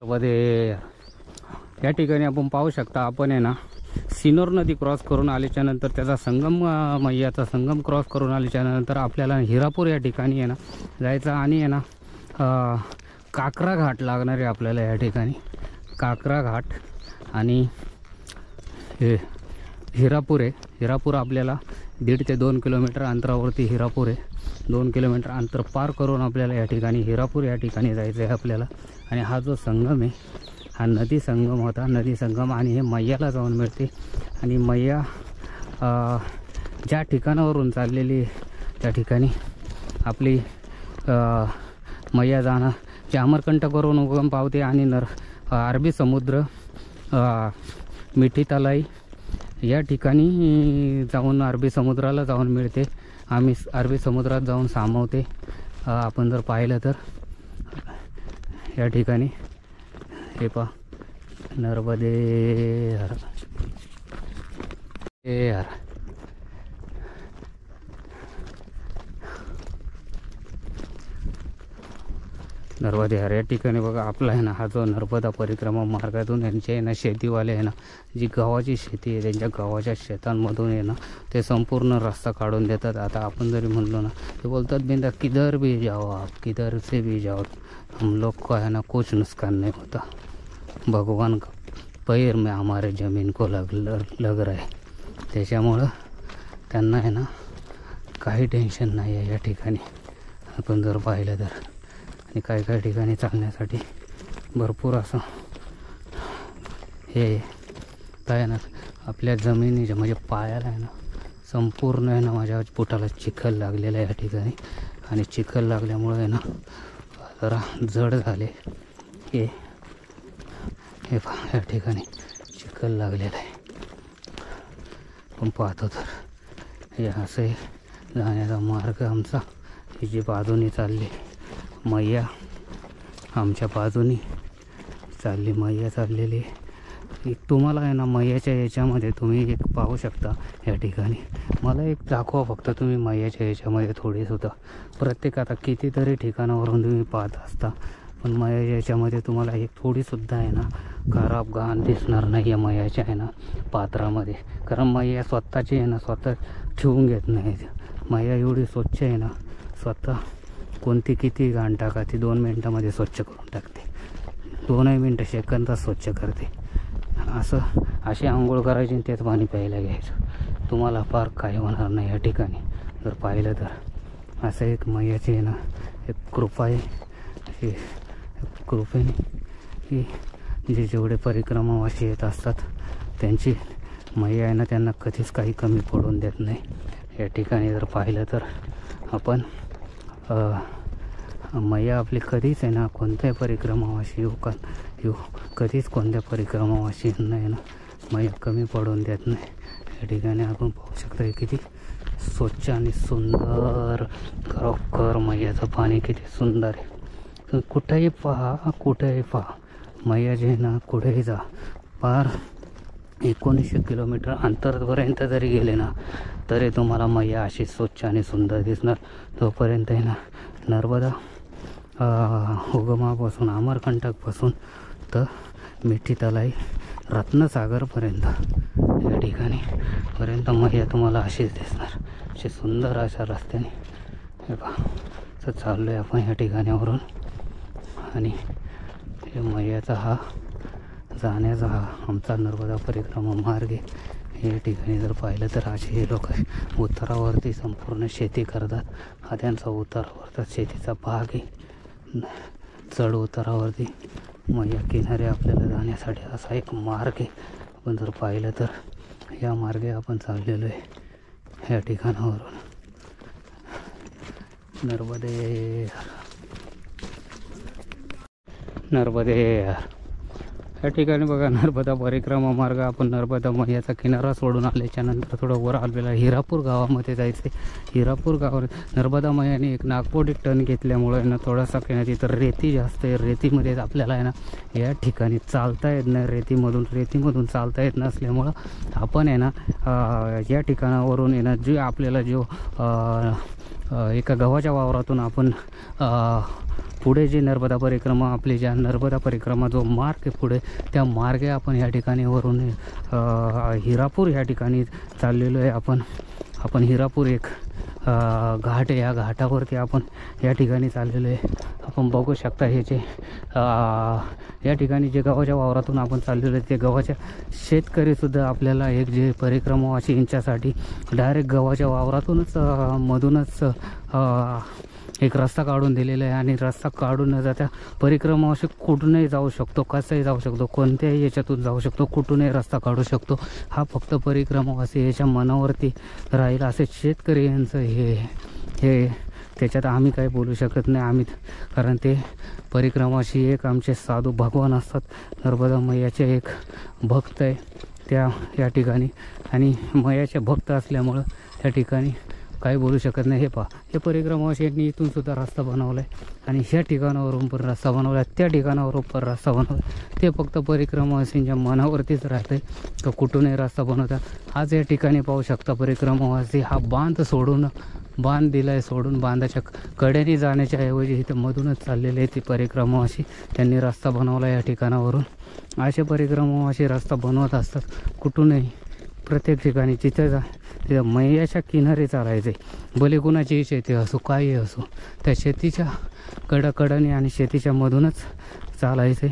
मध्ये या ठिकाणी आपण पाहू शकता, आपण आहे ना सिनोर नदी क्रॉस करून आल्याच्या नंतर त्याचा संगम मैयाचा संगम क्रॉस करून आल्याच्या नंतर आपल्याला हिरापूर या ठिकाणी आहे ना जायचं आणि आहे ना काकरा घाट लागणार आहे आपल्याला। या ठिकाणी काकरा घाट आणि हे हिरापूर आहे। हिरापूर आपल्याला 1.5 ते 2 किलोमीटर अंतरावरती हिरापूर आहे। 2 किलोमीटर अंतर पार करून आपल्याला या ठिकाणी हिरापूर या ठिकाणी जायचं आहे आपल्याला। आणि हा जो संगम आहे हा नदी संगम होता, नदी संगम आणि हे मैयाला जाऊन मिळते। आणि मैया ज्या ठिकाणावरून चाललेली त्या ठिकाणी आपली मैया जाणं जे अमरकंटकवरून उगम पावते आणि अरबी समुद्र मिठी तलाई या ठिकाणी जाऊन अरबी समुद्राला जाऊन मिळते। आम्ही अरबी समुद्रात जाऊन सामावते। आपण जर पाहिलं तर या ठिकाणी हे पहा नर्मदे हर हे हर नर्मदे हर या ठिकाणी बघा आपला आहे ना हा जो नर्मदा परिक्रमा मार्गातून यांचे आहे ना शेतीवाले आहे ना जी गव्हाची शेती आहे त्यांच्या गव्हाच्या शेतांमधून आहे ना ते संपूर्ण रस्ता काढून देतात। आता आपण जरी म्हणलो ना ते बोलतात बिंदा किधर भी जाओ आप, किधर से भी जाओ, हम लोग को है ना कुछ नुकसान नहीं होता, भगवान का पैर में हमारे ज़मीन को लग रहा है। त्याच्यामुळं त्यांना आहे ना काही टेन्शन नाही आहे या ठिकाणी आपण जर पाहिलं तर। आणि काही ठिकाणी चालण्यासाठी भरपूर असं हे काय आहे ना आपल्या जमिनीच्या म्हणजे पायाला आहे ना संपूर्ण आहे ना माझ्या पोटाला चिखल लागलेला आहे या ठिकाणी। आणि चिखल लागल्यामुळं आहे ना जरा जड झाले हे या ठिकाणी चिखल लागलेला आहे। पण पाहतो तर हे असे जाण्याचा मार्ग आमचा ही जी बाजूनी चालली मैया आमच्या बाजूनी चालली मैया चाललेली आहे। तुम्हाला आहे ना मैयाच्या याच्यामध्ये तुम्ही एक पाहू शकता या ठिकाणी। मला एक दाखवा फक्त तुम्ही मैयाच्या याच्यामध्ये थोडीसुद्धा प्रत्येक आता कितीतरी ठिकाणावरून तुम्ही पाहत असता पण मैयाच्या याच्यामध्ये तुम्हाला एक थोडीसुद्धा आहे ना खराब घाण दिसणार नाही आहे मैयाच्या आहे ना पात्रामध्ये। कारण मैया स्वतःची आहे ना स्वतः ठेवून घेत नाही। मैया एवढी स्वच्छ आहे ना स्वतः कोणती किती घाण टाका ती 2 मिनटामध्ये स्वच्छ करून टाकते। 2 मिनटं सेकंदात स्वच्छ करते। अशी आंघोळ करायची तेच पाणी प्यायला घ्यायचं। तुम्हाला फार काय होणार नाही या ठिकाणी जर पाहिलं तर। असं एक मैयाची आहे ना एक कृपा आहे। कृपेने की जे जेवढे परिक्रमावासी येत असतात त्यांची मैया आहे ना त्यांना कधीच काही कमी पडून देत नाही या ठिकाणी जर पाहिलं तर। आपण मैया आपली कधीच आहे ना कोणत्याही परिक्रमावासी येऊ कधीच कोणत्या परिक्रमावासींना आहे ना मैया कमी पडून देत नाही या ठिकाणी। आपण पाहू शकता किती स्वच्छ आणि सुंदर खरोखर मैयाचं पाणी किती सुंदर आहे। कुठेही पहा मैया जे आहे ना कुठेही जा पार 1900 किलोमीटर अंतरपर्यंत जरी गेले ना तरी तुम्हाला मैया अशी स्वच्छ आणि सुंदर दिसणार। तोपर्यंत आहे ना नर्मदा उगमापासून अमरकंटकपासून तर मिठी तलाई रत्नसागरपर्यंत या ठिकाणी पर्यंत मैया तुम्हाला अशीच दिसणार। अशी सुंदर अशा रस्त्याने हे पहा तर चाललो आहे आपण या ठिकाणावरून। आणि हे मैयाचा हा जाण्याचा हा आमचा नर्मदा परिक्रमा मार्ग आहे। या ठिकाणी जर पाहिलं तर असे हे लोक उतारावरती संपूर्ण शेती करतात। हा त्यांचा उतारावरचा शेतीचा भाग आहे। चढ उतारावरती मैया किनारे आपल्याला जाण्यासाठी असा एक मार्ग आहे। आपण जर पाहिलं तर या मार्गे आपण चाललेलो आहे या ठिकाणावरून। नर्मदे या ठिकाणी बघा नर्मदा परिक्रमा मार्ग आपण नर्मदा मैयाचा किनारा सोडून आल्याच्या नंतर थोडं वर आपल्याला हिरापूर गावामध्ये जायचं आहे। हिरापूर गावात नर्मदा मैयाने एक नागपोटी टर्न घेतल्यामुळे ना थोडासा काही ना तिथं रेती जास्त आहे। रेतीमध्ये आपल्याला आहे ना या ठिकाणी चालता येत नाही। रेतीमधून चालता येत नसल्यामुळं आपण आहे ना या ठिकाणावरून आहे ना आपल्याला जो एका गव्हाच्या वावरातून आपण पुढे जी नर्मदा परिक्रमा आपली ज्या नर्मदा परिक्रमा जो मार्ग आहे पुढे त्या मार्गे आपण या ठिकाणी वरून हिरापूर या ठिकाणी चाललेलो आहे. आपण हिरापूर एक घाट आहे, या घाटावरती आपण या ठिकाणी चाललेलो आहे. आपण बघू शकता हे जे या ठिकाणी जे गव्हाच्या वावरातून आपण चाललेलो आहे ते गव्हाच्या शेतकरीसुद्धा आपल्याला एक जे परिक्रमा अशी इंच्यासाठी डायरेक्ट गव्हाच्या वावरातूनच मधूनच एक रस्ता काढून दिलेला आहे. आणि रस्ता काढून न जाता परिक्रमा अशी कुठूनही जाऊ शकतो, कसंही जाऊ शकतो, कोणत्याही याच्यातून जाऊ शकतो, कुठूनही रस्ता काढू शकतो. हा फक्त परिक्रमा असे याच्या मनावरती राहील असे शेतकरी यांचं हे त्याच्यात आम्ही काही बोलू शकत नाही. आम्ही कारण ते परिक्रमाशी एक आमचे साधू भगवान असतात, नर्मदा मैयाचे एक भक्त आहे त्या या ठिकाणी. आणि मैयाचे भक्त असल्यामुळं त्या ठिकाणी काही बोलू शकत नाही. हे पहा, हे परिक्रमाशी यांनी इथून सुद्धा रस्ता बनवला आहे आणि ह्या ठिकाणावरून पण रस्ता बनवला आहे, त्या ठिकाणावरून पण रस्ता बनवला आहे. ते फक्त परिक्रमावासींच्या मनावरतीच राहते तर कुठूनही रस्ता बनवतात. आज या ठिकाणी पाहू शकता परिक्रमावासी हा बांध दिला आहे सोडून बांधाच्या कड्याने जाण्याच्या ऐवजी इथं मधूनच चाललेले आहे. ती परिक्रमावासी त्यांनी रस्ता बनवला या ठिकाणावरून. असे परिक्रमावासी रस्ता बनवत असतात कुठूनही प्रत्येक ठिकाणी. तिथं मैयाच्या किनारी चालायचे, भले कुणाची शेती असो काही असो, त्या शेतीच्या कडाकडाने आणि शेतीच्या मधूनच चालायचे.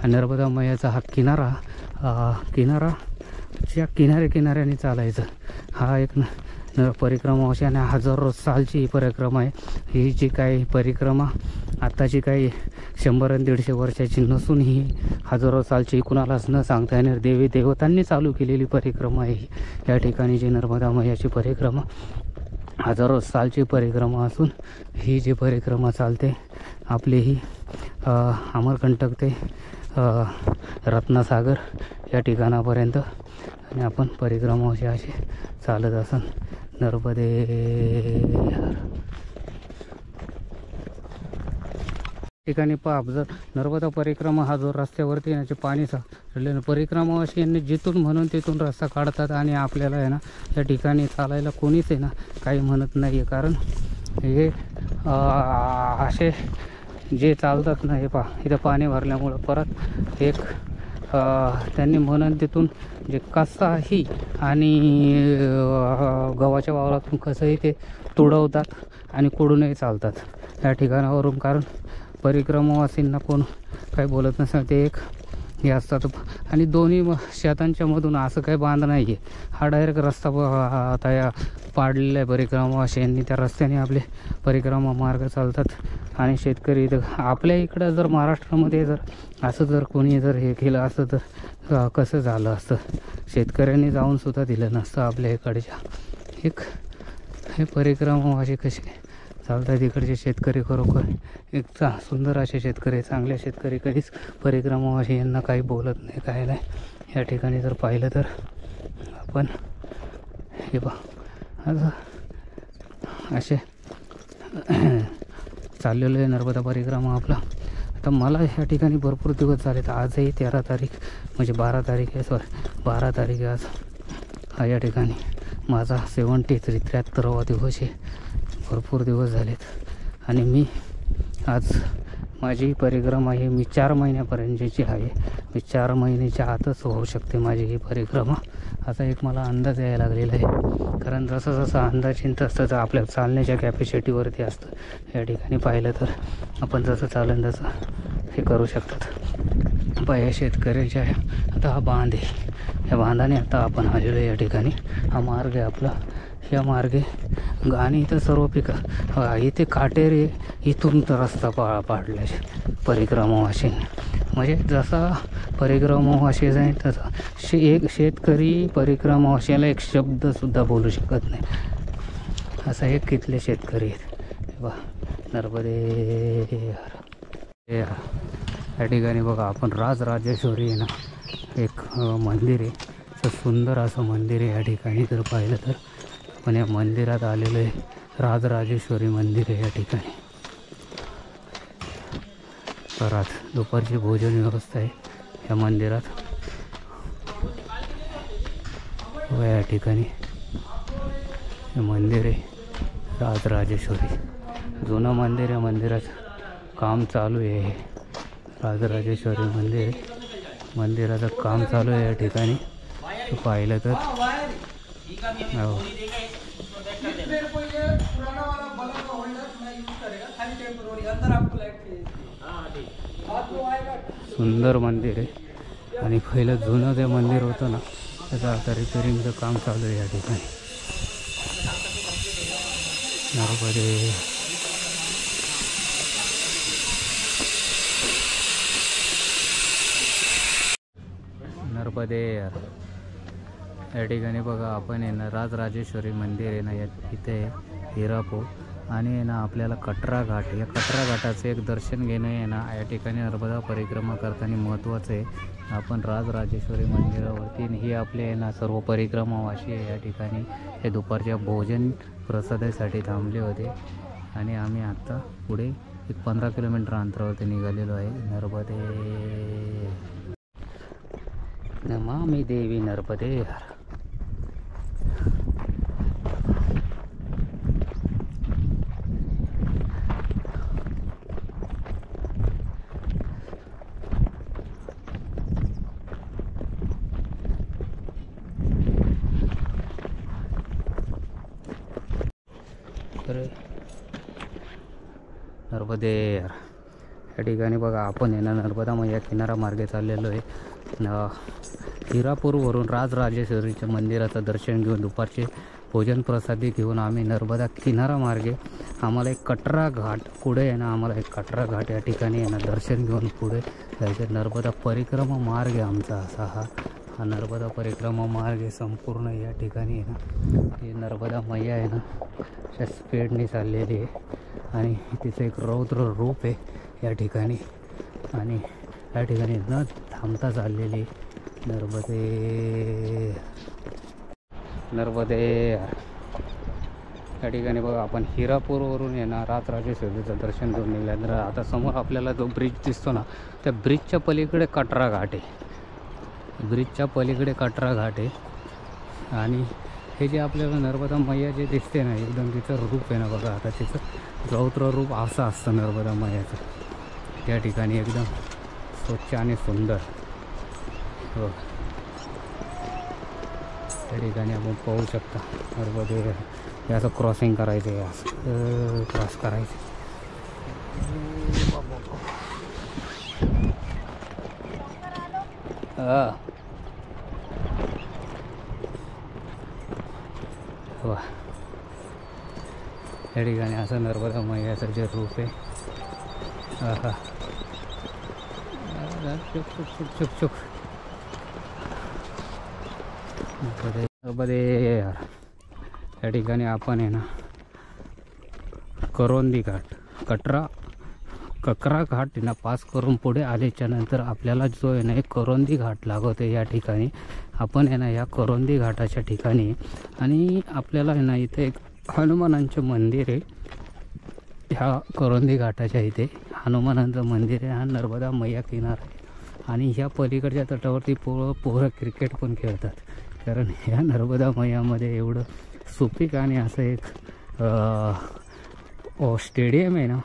नर्मदा मैयाचा हा किनाराच्या किनाऱ्याने चालायचं. हा एक परिक्रमा अशी आणि हजारो सालची ही परिक्रमा आहे. ही जी काही परिक्रमा आत्ताची काही 100 आणि 150 वर्षाची नसून ही हजारो सालची कुणालाच न सांगता येणार देवी देवतांनी चालू केलेली परिक्रमा आहे. या ठिकाणी जी नर्मदा मैयाची परिक्रमा हजारो सालची परिक्रमा असून ही जी परिक्रमा चालते आपली ही अमरकंटक ते रत्नसागर या ठिकाणापर्यंत. आणि आपण परिक्रमा अशी चालत असून नर्मदे ठिकाणी पहा, जर नर्मदा परिक्रमा हा जो रस्त्यावरती येण्याचे पाणी साठलेलं परिक्रमा अशी यांनी जिथून म्हणून तिथून रस्ता काढतात आणि आपल्याला आहे ना या ठिकाणी चालायला कोणीच आहे ना काही म्हणत नाही आहे. कारण हे असे जे चालतात ना, हे पहा इथं पाणी भरल्यामुळं परत एक त्यांनी म्हणून तिथून जे कसाही आणि गव्हाच्या वावरातून कसंही ते तुडवतात आणि कुडूनही चालतात या ठिकाणावरून. कारण परिक्रमावासींना कोण काही बोलत नसतं, ते एक हे असतात. आणि दोन्ही शेतांच्या मधून असं काही बांध नाही आहे, हा डायरेक्ट रस्ता आता पाडलेला आहे परिक्रमावासींनी. त्या रस्त्याने आपले परिक्रमा मार्ग चालतात. आणि शेतकरी इथं आपल्या इकडं जर महाराष्ट्रामध्ये जर असं जर कोणी जर हे केलं असतं तर कसं झालं असतं, शेतकऱ्यांनी जाऊन सुद्धा दिलं नसतं आपल्या इकडच्या. एक हे परिक्रमावासी कसे चालतात इकडचे शेतकरी, खरोखर एक सुंदर असे शेतकरी, चांगले शेतकरी कधीच परिक्रमावासी यांना काही बोलत नाही काय नाही. या ठिकाणी जर पाहिलं तर आपण हे बघा असे चाललेलं आहे नर्मदा परिक्रमा आपला. आता मला ह्या ठिकाणी भरपूर दिवस झाले, तर आजही 13 तारीख म्हणजे 12 तारीख आहे, 12 तारीख आहे आज. हा या ठिकाणी माझा 73वा दिवस आहे. भरपूर दिवस झालेत आणि मी आज माझी परिक्रमा ही मी 4 महिन्यापर्यंतची आहे. मी 4 महिन्याच्या आतच होऊ शकते माझी ही परिक्रमा, असा एक मला अंदाज यायला लागलेला आहे. कारण जसं जसं अंदाज येईल तसं तर आपल्या चालण्याच्या कॅपॅसिटीवरती असतं. या ठिकाणी पाहिलं तर आपण जसं चालेल तसं हे करू शकतात. या शेतकऱ्याच्या आता हा बांध आहे, या बांधाने आता आपण आलेलो आहे या ठिकाणी. हा मार्ग आहे आपला, ह्या मार्गे आणि इथं सर्व पिकं इथे काटेरी इथून तर रस्ता पाडला परिक्रमावासी. म्हणजे जसा परिक्रमावासी जाईल तसा एक शेतकरी परिक्रमावासीला एक शब्दसुद्धा बोलू शकत नाही, असा एक कितले शेतकरी आहेत. बघा नर्मदे या ठिकाणी बघा आपण राजराजेश्वरी आहे ना एक मंदिर आहे, तर सुंदर असं मंदिर आहे. या ठिकाणी जर पाहिलं तर पण या मंदिरात आलेलं आहे, राजराजेश्वरी मंदिर आहे या ठिकाणी. परत दुपारची भोजन व्यवस्था आहे या मंदिरात. या ठिकाणी हे मंदिर आहे. राजराजेश्वरी जुनं मंदिर आहे. मंदिराचं काम चालू आहे. राजराजेश्वरी मंदिर मंदिराचं काम चालू आहे या ठिकाणी. पाहिलं तर हो. सुंदर मंदिर आहे. आणि पहिलं जुनं जे मंदिर होतं ना त्याचं आता रिपेरिंगचं काम चालू आहे या ठिकाणी. नर्मदे नर्मदे या ठिकाणी बघा आपण आहे ना राजराजेश्वरी मंदिर आहे ना इथे हिरापूर आणि आहे ना आपल्याला कटरा घाट या कटरा घाटाचं एक दर्शन घेणं आहे ना या ठिकाणी नर्मदा परिक्रमा करताना महत्त्वाचं आहे. आपण राजराजेश्वरी मंदिरावरती ही आपले आहे ना सर्व परिक्रमावासी आहे या ठिकाणी हे दुपारच्या भोजन प्रसादासाठी थांबले होते आणि आम्ही आत्ता पुढे एक 15 किलोमीटर अंतरावरती निघालेलो आहे. नर्मदे नमामि देवी नर्मदे. नर्मदे या ठिकाणी बघा आपण आहे ना नर्मदा मैया किनारा मार्गे चाललेलो आहे. हिरापूरवरून राजराजेश्वरीच्या मंदिराचं दर्शन घेऊन दुपारचे भोजन प्रसादी घेऊन आम्ही नर्मदा किनारा मार्गे आम्हाला एक कटरा घाट पुढे आहे ना आम्हाला एक कटरा घाट या ठिकाणी आहे ना दर्शन घेऊन पुढे जायचं. नर्मदा परिक्रमा मार्ग आहे आमचा असा हा नर्मदा परिक्रमा मार्ग आहे संपूर्ण या ठिकाणी आहे ना. ही नर्मदा मैया आहे ना अशा स्पीडने चाललेली आहे आणि तिचं एक रौद्र रूप आहे या ठिकाणी आणि या ठिकाणी न थांबता चाललेली नर्मदे नर्मदे या ठिकाणी बघा आपण हिरापूरवरून येणार राजराजेश्वरीचं दर्शन घेऊन निघाल्यानंतर आता समोर आपल्याला जो ब्रिज दिसतो ना त्या ब्रिजच्या पलीकडे कटरा घाट आहे. ब्रिजच्या पलीकडे कटरा घाट आहे आणि हे जे आपल्याला नर्मदा मैया जे दिसते ना एकदम तिचं रूप आहे ना बघा आता तिचं रौद्र रूप असं असतं नर्मदा मैयाचं या ठिकाणी एकदम स्वच्छ आणि सुंदर हो. त्या ठिकाणी आपण पाहू शकता नर्मदे हे असं क्रॉसिंग करायचं आहे असं क्रॉस करायचं. वा या ठिकाणी असं नर्मदा मैयाचं जे रूप आहे हा चुक चुक चुक चुक चुक नर्मदे या ठिकाणी आपण आहे ना करोंदी घाट ककरा घाट ना पास करून पुढे आल्याच्या नंतर आपल्याला जो आहे ना एक करोंदी घाट लागवते या ठिकाणी आपण आहे ना या करोंदी घाटाच्या ठिकाणी आणि आपल्याला आहे ना इथे एक हनुमानांचं मंदिर आहे. ह्या करोंदी घाटाच्या इथे हनुमानांचं मंदिर आहे. हा नर्मदा मैया किनारा आहे आणि ह्या पलीकडच्या तटावरती पोरं क्रिकेट पण खेळतात कारण ह्या नर्मदा मैयामध्ये एवढं सुपीक आणि असं एक स्टेडियम आहे ना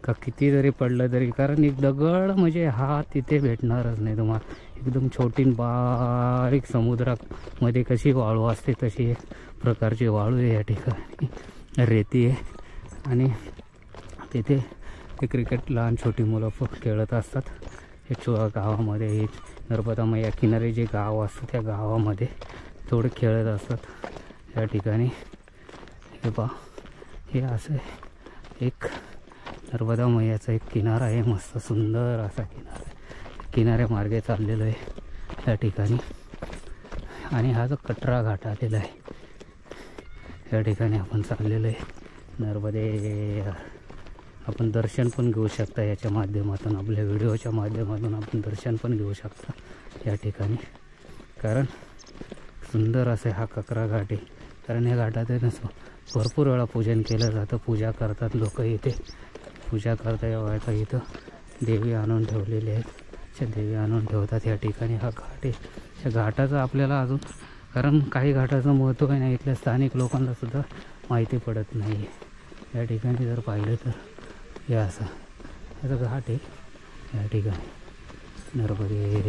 का किती जरी पडलं तरी कारण एक दगड म्हणजे हा तिथे भेटणारच नाही तुम्हाला. एकदम छोटी बारीक समुद्रामध्ये कशी वाळू असते तशी एक प्रकारची वाळू आहे या ठिकाणी रेती आहे आणि तिथे ते क्रिकेट लहान छोटी मुलं खेळत असतात. हे गावामध्ये हे नर्मदा मैया किनारे जे गाव असतं त्या गावामध्ये थोडे खेळत असतात या ठिकाणी. हे पहा हे असं एक नर्मदा मैयाचा एक किनारा आहे मस्त सुंदर असा किनाऱ्या मार्गे चाललेलो आहे या ठिकाणी आणि हा जो कटरा घाट आलेला आहे या ठिकाणी आपण चाललेलो आहे. नर्मदे आपण दर्शन पण घेऊ शकता याच्या माध्यमातून आपल्या व्हिडिओच्या माध्यमातून आपण दर्शन पण घेऊ शकता या ठिकाणी कारण सुंदर असे हा ककरा घाट आहे. कारण या घाटात भरपूर वेळा पूजन केलं जातं. पूजा करतात लोक इथे पूजा करता यावं इथं देवी आणून ठेवलेले आहेत. त्या देवी आणून ठेवतात या ठिकाणी. हा घाट आहे त्या घाटाचं आपल्याला अजून कारण काही घाटाचं महत्त्व आहे ना इथल्या स्थानिक लोकांना सुद्धा माहिती पडत नाही आहे. या ठिकाणी जर पाहिलं तर हे असं याचा घाट आहे या ठिकाणी नर्मदे